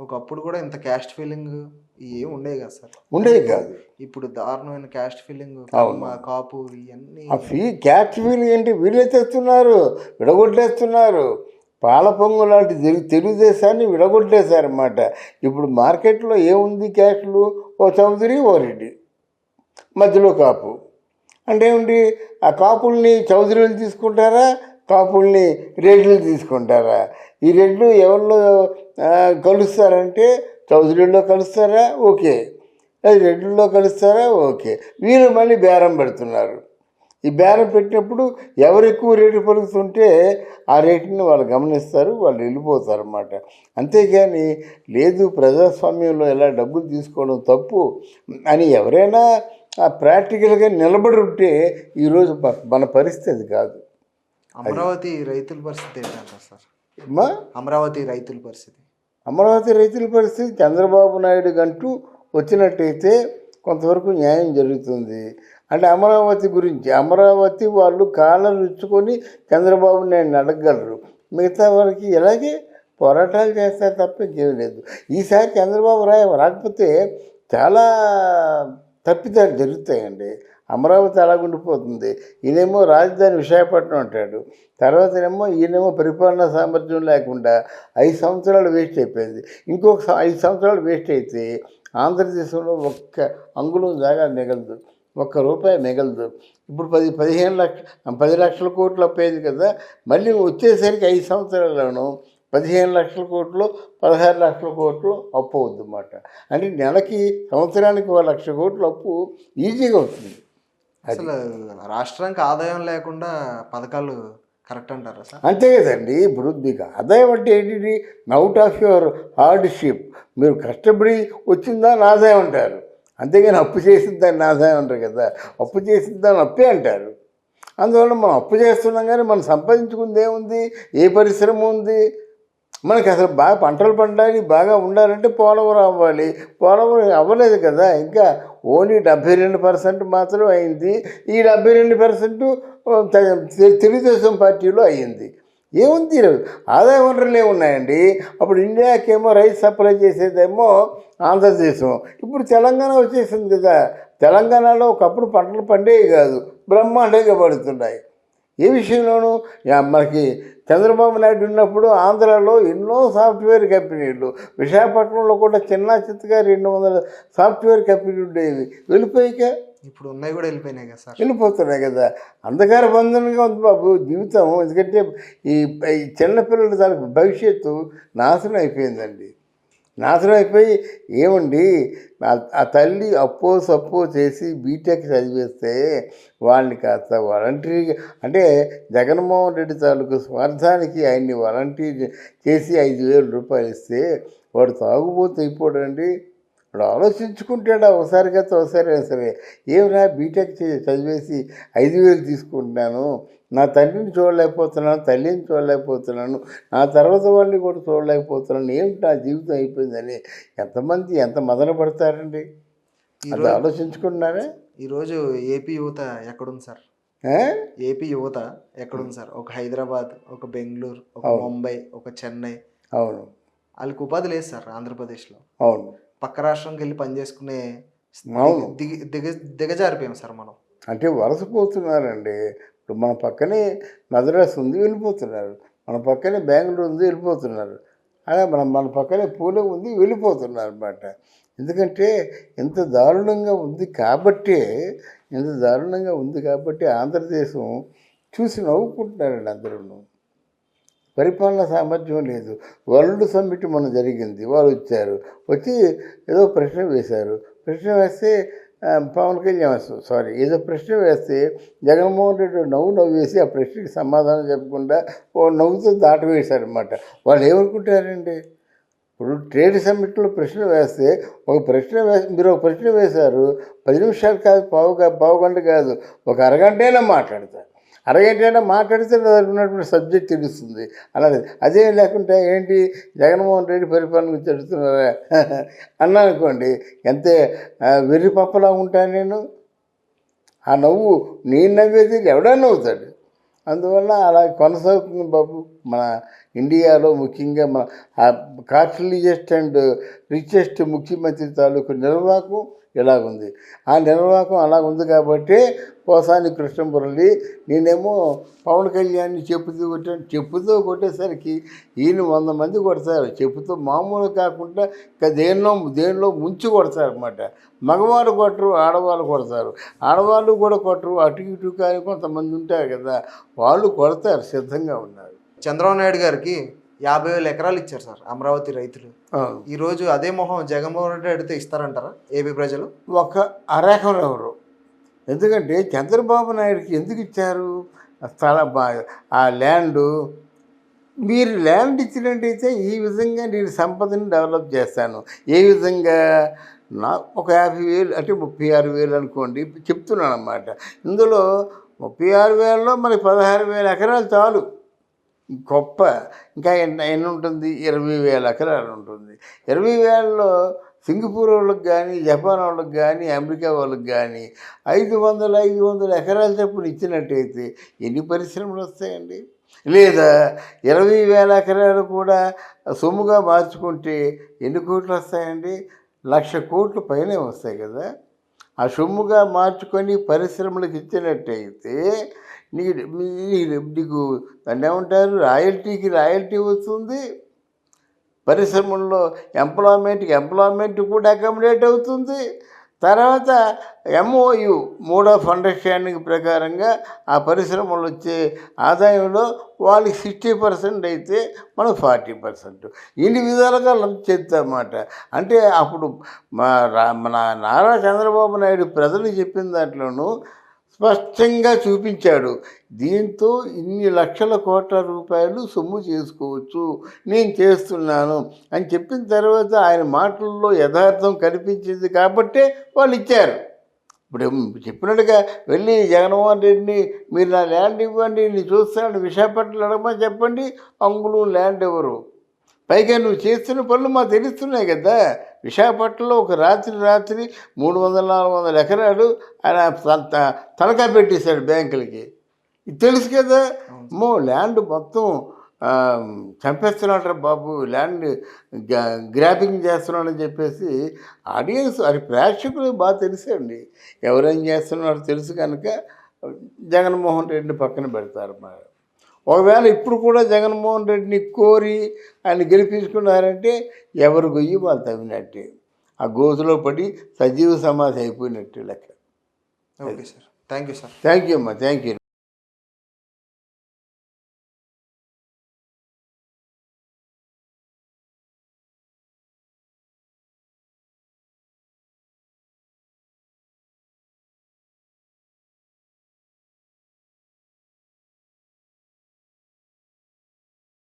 ఒకప్పుడు కూడా ఇంత క్యాస్ట్ ఫీలింగ్ ఏం ఉండేవి కదా సార్. ఉండేది కాదు. ఇప్పుడు దారుణమైన క్యాస్ట్ ఫీలింగ్, అవును. కాపు ఇవన్నీ. ఆ క్యాస్ట్ ఫీలింగ్ ఏంటి, వీళ్ళే తెస్తున్నారు, విడగొట్టేస్తున్నారు. పాల పొంగు లాంటి తెలుగుదేశాన్ని విడగొట్టేశారన్నమాట. ఇప్పుడు మార్కెట్లో ఏముంది క్యాస్టులు? ఓ చౌదరి, ఓ రెడ్డి, మధ్యలో కాపు. అంటే ఏమిటి? ఆ కాపుల్ని చౌదరీలు తీసుకుంటారా, కాపుల్ని రెడ్లు తీసుకుంటారా? ఈ రెడ్లు ఎవరిలో కలుస్తారంటే చౌదరీల్లో కలుస్తారా, ఓకే. అది రెడ్లలో కలుస్తారా, ఓకే. వీళ్ళు మళ్ళీ బేరం పెడుతున్నారు. ఈ బేరం పెట్టినప్పుడు ఎవరు ఎక్కువ రేటు పలుకుతుంటే ఆ రేటుని వాళ్ళు గమనిస్తారు, వాళ్ళు వెళ్ళిపోతారు అన్నమాట. అంతేగాని లేదు ప్రజాస్వామ్యంలో ఎలా డబ్బులు తీసుకోవడం తప్పు అని ఎవరైనా ప్రాక్టికల్గా నిలబడి ఉంటే ఈరోజు మన పరిస్థితి కాదు. అమరావతి రైతుల పరిస్థితి ఏంటంటారు సార్? అమరావతి రైతుల పరిస్థితి చంద్రబాబు నాయుడు గంటూ వచ్చినట్టయితే కొంతవరకు న్యాయం జరుగుతుంది. అంటే అమరావతి గురించి, అమరావతి వాళ్ళు కాళ్ళను రుచ్చుకొని చంద్రబాబు నాయుడిని అడగగలరు, మిగతా వాళ్ళకి ఎలాగే పోరాటాలు చేస్తారు తప్ప ఇంకేం లేదు. ఈసారి చంద్రబాబు రాకపోతే చాలా తప్పిదాలు జరుగుతాయండి. అమరావతి అలాగుండిపోతుంది. ఈయనేమో రాజధాని విశాఖపట్నం అంటాడు, తర్వాతనేమో ఈయనేమో పరిపాలనా సామర్థ్యం లేకుండా 5 సంవత్సరాలు వేస్ట్ అయిపోయింది. ఇంకొక 5 సంవత్సరాలు వేస్ట్ అయితే ఆంధ్రదేశంలో ఒక్క అంగుళం జాగా మిగలదు, ఒక్క రూపాయి మిగలదు. ఇప్పుడు 10 లక్షల కోట్లు అప్పేది కదా, మళ్ళీ వచ్చేసరికి 5 సంవత్సరాలను 15 లక్షల కోట్లు, 16 లక్షల కోట్లు అప్పు అవుద్ది అన్నమాట. అంటే నెలకి, సంవత్సరానికి 1 లక్ష కోట్లు అప్పు ఈజీగా అవుతుంది. అసలు రాష్ట్రానికి ఆదాయం లేకుండా పథకాలు కరెక్ట్ అంటారా సార్? అంతే కదండి. ఇప్పుడు మీకు ఆదాయం అంటే ఏంటి? అవుట్ ఆఫ్ యువర్ హార్డ్షిప్, మీరు కష్టపడి వచ్చిందాన్ని ఆదాయం అంటారు, అంతేగాని అప్పు చేసిన దాన్ని ఆదాయం అంటారు కదా. అప్పు చేసిన దాన్ని అప్పే అంటారు. అందువల్ల మనం అప్పు చేస్తున్నాం, కానీ మనం సంపాదించుకుంది ఏముంది? ఏ పరిశ్రమ ఉంది మనకి? అసలు బాగా పంటలు పండాలి, బాగా ఉండాలంటే పోలవరం అవ్వాలి. పోలవరం అవ్వలేదు కదా, ఇంకా ఓన్లీ 72% మాత్రం అయింది. ఈ 72% తెలుగుదేశం పార్టీలో అయ్యింది. ఏముంది? ఆదాయ వనరులు ఏమున్నాయండి? అప్పుడు ఇండియాకేమో రైస్ సప్లై చేసేదేమో ఆంధ్రదేశం, ఇప్పుడు తెలంగాణ వచ్చేసింది కదా. తెలంగాణలో ఒకప్పుడు పంటలు పండేవి కాదు, బ్రహ్మాండంగా పడుతున్నాయి. ఏ విషయంలోనూ మనకి చంద్రబాబు నాయుడు ఉన్నప్పుడు ఆంధ్రాలో ఎన్నో సాఫ్ట్వేర్ కంపెనీలు, విశాఖపట్నంలో కూడా చిత్తగా 200 సాఫ్ట్వేర్ కంపెనీలు ఉండేవి, వెళ్ళిపోయాక ఇప్పుడు ఉన్నాయి కూడా వెళ్ళిపోయినాయి కదా సార్, వెళ్ళిపోతున్నాయి కదా. అంధకార బంధనంగా ఉంది బాబు జీవితం. ఎందుకంటే ఈ చిన్నపిల్లల దానికి భవిష్యత్తు నాశనం అయిపోయిందండి. నాశనం అయిపోయి ఏమండి, ఆ తల్లి అప్పో సప్పో చేసి బీటెక్ చదివేస్తే వాళ్ళని కాస్త వాలంటీర్గా, అంటే జగన్మోహన్ రెడ్డి తాలూకు స్వార్థానికి ఆయన్ని వాలంటీర్ చేసి 5,000 రూపాయలు ఇస్తే వాడు తాగుబోతు అయిపోడండి. వాడు ఆలోచించుకుంటాడు ఒకసారి కదా, ఒకసారి సరే ఏమైనా బీటెక్ చదివేసి 5,000 తీసుకుంటున్నాను, నా తండ్రిని చూడలేకపోతున్నాను, తల్లిని చూడలేకపోతున్నాను, నా తర్వాత వాళ్ళని కూడా చూడలేకపోతున్నాను, ఏమిటి నా జీవితం అయిపోయిందని ఎంత మదన పడతారండి? అది ఆలోచించుకుంటున్నారా? ఈరోజు ఏపీ యువత ఎక్కడుంది సార్? ఏపీ యువత ఎక్కడుంది సార్? ఒక హైదరాబాద్, ఒక బెంగళూరు, ఒక ముంబై, ఒక చెన్నై. అవును, వాళ్ళకి ఉపాధి లేదు సార్ ఆంధ్రప్రదేశ్లో. అవును, పక్క రాష్ట్రంకి వెళ్ళి పనిచేసుకునే దిగజారిపోయాం సార్ మనం. అంటే వలసపోతున్నారండి. ఇప్పుడు మన పక్కనే మద్రాసు ఉంది, వెళ్ళిపోతున్నారు. మన పక్కనే బెంగళూరు ఉంది, వెళ్ళిపోతున్నారు. అలా మన పక్కనే పూణే ఉంది, వెళ్ళిపోతున్నారు అన్నమాట. ఎందుకంటే ఎంత దారుణంగా ఉంది కాబట్టి ఆంధ్రదేశం చూసి నవ్వుకుంటున్నారండి అందరూ. పరిపాలన సామర్థ్యం లేదు. వరల్డ్ సమ్మిట్ మొన్న జరిగింది, వాళ్ళు వచ్చి ఏదో ప్రశ్న వేస్తే పవన్ కళ్యాణ్ ఏదో ప్రశ్న వేస్తే జగన్మోహన్ రెడ్డి నవ్వేసి ఆ ప్రశ్నకి సమాధానం చెప్పకుండా నవ్వుతో దాటవేశారనమాట. వాళ్ళు ఏమనుకుంటారండి? ఇప్పుడు ట్రేడ్ సమ్మిట్లో ప్రశ్న వేస్తే మీరు ఒక ప్రశ్న వేశారు, 10 నిమిషాలు కాదు, పావు గంట కాదు, ఒక అరగంటైనా మాట్లాడతారు. అరగంటైనా మాట్లాడితే ఉన్నటువంటి సబ్జెక్ట్ తెలుస్తుంది. అలాగే అదే లేకుంటే ఏంటి జగన్మోహన్ రెడ్డి పరిపాలన గురించి అడుగుతున్నారా అన్నా అనుకోండి, ఎంతే వెర్రి పప్పలా ఉంటాను నేను. ఆ నవ్వు నేను నవ్వేది ఎవడా నవ్వుతాడు. అందువల్ల అలా కొనసాగుతుంది బాబు. మన ఇండియాలో ముఖ్యంగా మన కాస్ట్లీయెస్ట్ అండ్ రిచెస్ట్ ముఖ్యమంత్రి తాలూకు నిర్వాహకం ఇలాగుంది. ఆ నిర్వాహకం అలాగుంది కాబట్టి పోసాని కృష్ణమురళి నేనేమో పవన్ కళ్యాణ్ని చెప్పుతో కొట్టేసరికి ఈయన 100 మంది కొడతారు. చెప్పుతో మామూలు కాకుండా ఇంకా దేనిలో ముంచి కొడతారు అన్నమాట. మగవాళ్ళు కొట్టరు, ఆడవాళ్ళు కొడతారు. ఆడవాళ్ళు కూడా కొట్టరు, అటు ఇటు కానీ కొంతమంది ఉంటారు కదా, వాళ్ళు కొడతారు, సిద్ధంగా ఉన్నారు. చంద్రబాబు నాయుడు గారికి 50,000 ఎకరాలు ఇచ్చారు సార్ అమరావతి రైతులు. ఈరోజు అదే మొహం జగన్మోహన్ రెడ్డి అడిగితే ఇస్తారంటారా ఏపీ ప్రజలు? ఒక అరకం ఎవరు. ఎందుకంటే చంద్రబాబు నాయుడుకి ఎందుకు ఇచ్చారు ఆ ల్యాండు? మీరు ల్యాండ్ ఇచ్చినట్టయితే ఈ విధంగా నేను సంపదని డెవలప్ చేస్తాను. ఏ విధంగా? ఒక 50,000 అంటే 36,000 అనుకోండి, చెప్తున్నాను అన్నమాట. ఇందులో 36,000లో మనకి 16,000 ఎకరాలు చాలు. గొప్ప ఇంకా ఎన్ని ఉంటుంది? 20,000 ఎకరాలు ఉంటుంది. 20,000లో సింగపూర్ వాళ్ళకి కానీ, జపాన్ వాళ్ళకి కానీ, అమెరికా వాళ్ళకి కానీ 500 ఎకరాల చొప్పున ఇచ్చినట్టయితే ఎన్ని పరిశ్రమలు వస్తాయండి? లేదా 20,000 ఎకరాలు కూడా సొమ్ముగా మార్చుకుంటే ఎన్ని కోట్లు వస్తాయండి? 1,00,000 కోట్ల పైనే వస్తాయి కదా. ఆ సొమ్ముగా మార్చుకొని పరిశ్రమలకు ఇచ్చినట్టయితే నీకు దాన్ని ఏమంటారు, రాయల్టీ వస్తుంది. పరిశ్రమల్లో ఎంప్లాయ్మెంట్ కూడా అకామిడేట్ అవుతుంది. తర్వాత MOU మోడ్ ఆఫ్ అండర్స్టాండింగ్ ప్రకారంగా ఆ పరిశ్రమలు వచ్చే ఆదాయంలో వాళ్ళకి 60% అయితే మనకు 40%. ఇన్ని విధాలుగా లంచ్ చేద్దామన్నమాట. అంటే అప్పుడు మన నారా చంద్రబాబు నాయుడు ప్రజలు చెప్పిన దాంట్లోనూ స్పష్టంగా చూపించాడు. దీంతో ఇన్ని లక్షల కోట్ల రూపాయలు సొమ్ము చేసుకోవచ్చు, నేను చేస్తున్నాను అని చెప్పిన తర్వాత ఆయన మాటల్లో యథార్థం కనిపించింది కాబట్టే వాళ్ళు ఇచ్చారు. ఇప్పుడు చెప్పినట్టుగా వెళ్ళి జగన్మోహన్ రెడ్డిని మీరు నా ల్యాండ్ ఇవ్వండి, నేను చూస్తాను, విశాఖపట్నం అడగమని చెప్పండి, అంగుళం ల్యాండ్ ఎవరు? పైగా నువ్వు చేస్తున్న పనులు మాకు తెలుస్తున్నాయి కదా. విశాఖపట్నంలో ఒక రాత్రి 300-400 ఎకరాలు ఆయన తనఖా పెట్టేశాడు బ్యాంకులకి. ఇది తెలుసు కదా. ల్యాండ్ మొత్తం చంపేస్తున్నాడు బాబు, ల్యాండ్ గ్రాబింగ్ చేస్తున్నాడని చెప్పేసి ఆడియన్స్ ప్రేక్షకులు బాగా తెలుసండి. ఎవరేం చేస్తున్నారో తెలుసు కనుక జగన్మోహన్ రెడ్డిని పక్కన పెడతారు. ఒకవేళ ఇప్పుడు కూడా జగన్మోహన్ రెడ్డిని కోరి ఆయన గెలిపించుకున్నారంటే ఎవరు గొయ్యి వాళ్ళు తవ్వినట్టే, ఆ గోతులో పడి సజీవ సమాధి అయిపోయినట్టు లెక్క. Okay sir, thank you sir. Thank you అమ్మా, థ్యాంక్ యూ.